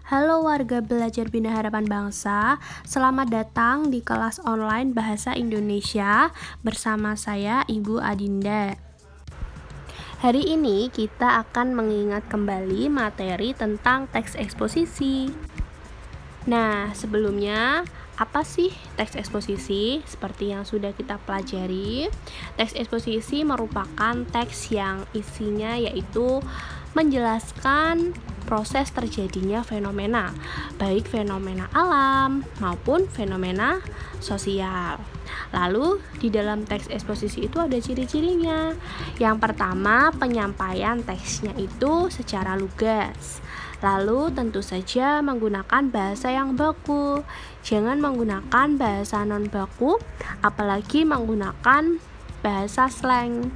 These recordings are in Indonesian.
Halo warga belajar Bina Harapan Bangsa, selamat datang di kelas online Bahasa Indonesia bersama saya Ibu Adinda. Hari ini kita akan mengingat kembali materi tentang teks eksposisi. Nah, sebelumnya apa sih teks eksposisi? Seperti yang sudah kita pelajari, teks eksposisi merupakan teks yang isinya yaitu menjelaskan proses terjadinya fenomena, baik fenomena alam maupun fenomena sosial. Lalu di dalam teks eksposisi itu ada ciri-cirinya. Yang pertama, penyampaian teksnya itu secara lugas. Lalu tentu saja menggunakan bahasa yang baku. Jangan menggunakan bahasa non baku, apalagi menggunakan bahasa slang.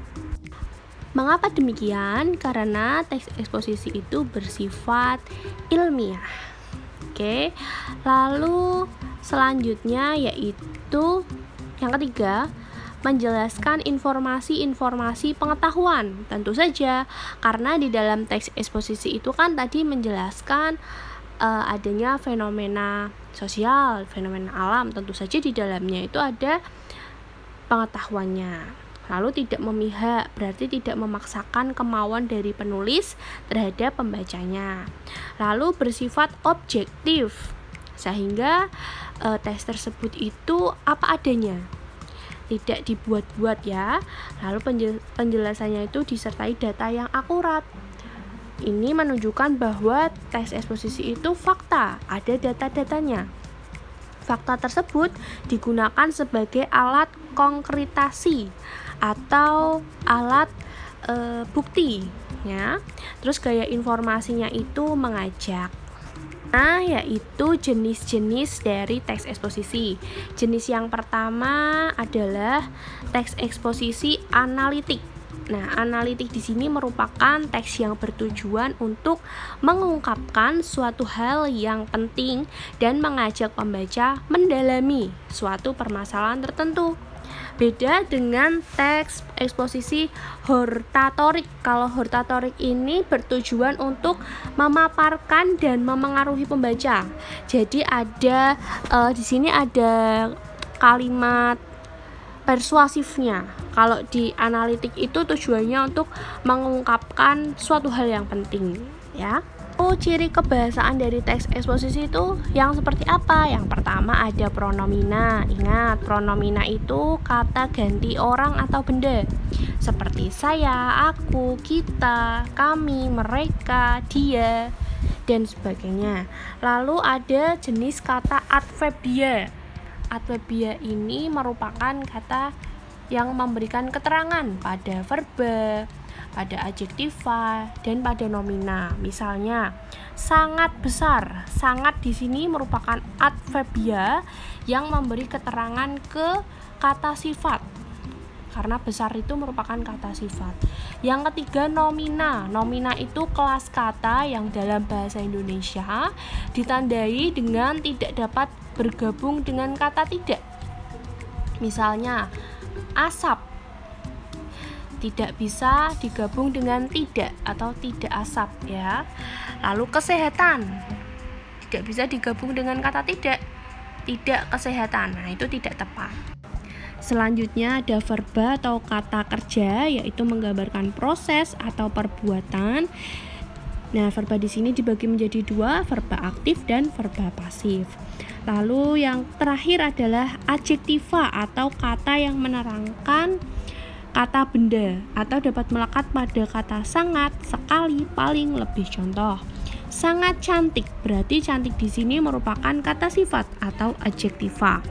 Mengapa demikian? Karena teks eksposisi itu bersifat ilmiah. Oke. Lalu selanjutnya yaitu yang ketiga, menjelaskan informasi-informasi pengetahuan. Tentu saja, karena di dalam teks eksposisi itu kan tadi menjelaskan adanya fenomena sosial, fenomena alam. Tentu saja di dalamnya itu ada pengetahuannya. Lalu tidak memihak, berarti tidak memaksakan kemauan dari penulis terhadap pembacanya. Lalu bersifat objektif, sehingga teks tersebut itu apa adanya, tidak dibuat-buat ya. Lalu penjelasannya itu disertai data yang akurat. Ini menunjukkan bahwa teks eksposisi itu fakta, ada data-datanya. Fakta tersebut digunakan sebagai alat konkretasi atau alat bukti ya. Terus gaya informasinya itu mengajak. Nah, yaitu jenis-jenis dari teks eksposisi. Jenis yang pertama adalah teks eksposisi analitik. Nah, analitik di sini merupakan teks yang bertujuan untuk mengungkapkan suatu hal yang penting dan mengajak pembaca mendalami suatu permasalahan tertentu. Beda dengan teks eksposisi hortatorik. Kalau hortatorik ini bertujuan untuk memaparkan dan memengaruhi pembaca. Jadi ada di sini ada kalimat persuasifnya. Kalau di analitik itu tujuannya untuk mengungkapkan suatu hal yang penting, ya. Ciri kebahasaan dari teks eksposisi itu yang seperti apa? Yang pertama ada pronomina. Ingat, pronomina itu kata ganti orang atau benda. Seperti saya, aku, kita, kami, mereka, dia, dan sebagainya. Lalu ada jenis kata adverbia. Adverbia ini merupakan kata yang memberikan keterangan pada verba, pada adjektiva, dan pada nomina. Misalnya, sangat besar. Sangat di sini merupakan adverbia yang memberi keterangan ke kata sifat. Karena besar itu merupakan kata sifat. Yang ketiga, nomina. Nomina itu kelas kata yang dalam bahasa Indonesia ditandai dengan tidak dapat bergabung dengan kata tidak. Misalnya, asap tidak bisa digabung dengan tidak atau tidak asap ya. Lalu kesehatan tidak bisa digabung dengan kata tidak kesehatan. Nah, itu tidak tepat. Selanjutnya ada verba atau kata kerja, yaitu menggambarkan proses atau perbuatan. Nah, verba di sini dibagi menjadi dua, verba aktif dan verba pasif. Lalu yang terakhir adalah adjektiva atau kata yang menerangkan kata benda atau dapat melekat pada kata sangat, sekali, paling, lebih. Contoh, sangat cantik, berarti cantik di sini merupakan kata sifat atau adjektiva.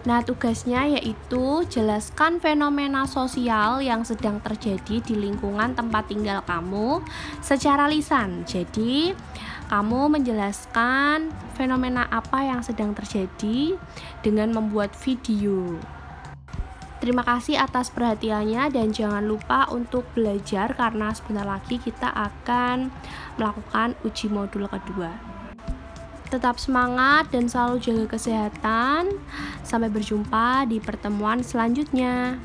Nah, tugasnya yaitu jelaskan fenomena sosial yang sedang terjadi di lingkungan tempat tinggal kamu secara lisan. Jadi, kamu menjelaskan fenomena apa yang sedang terjadi dengan membuat video. Terima kasih atas perhatiannya dan jangan lupa untuk belajar karena sebentar lagi kita akan melakukan uji modul kedua. Tetap semangat dan selalu jaga kesehatan. Sampai berjumpa di pertemuan selanjutnya.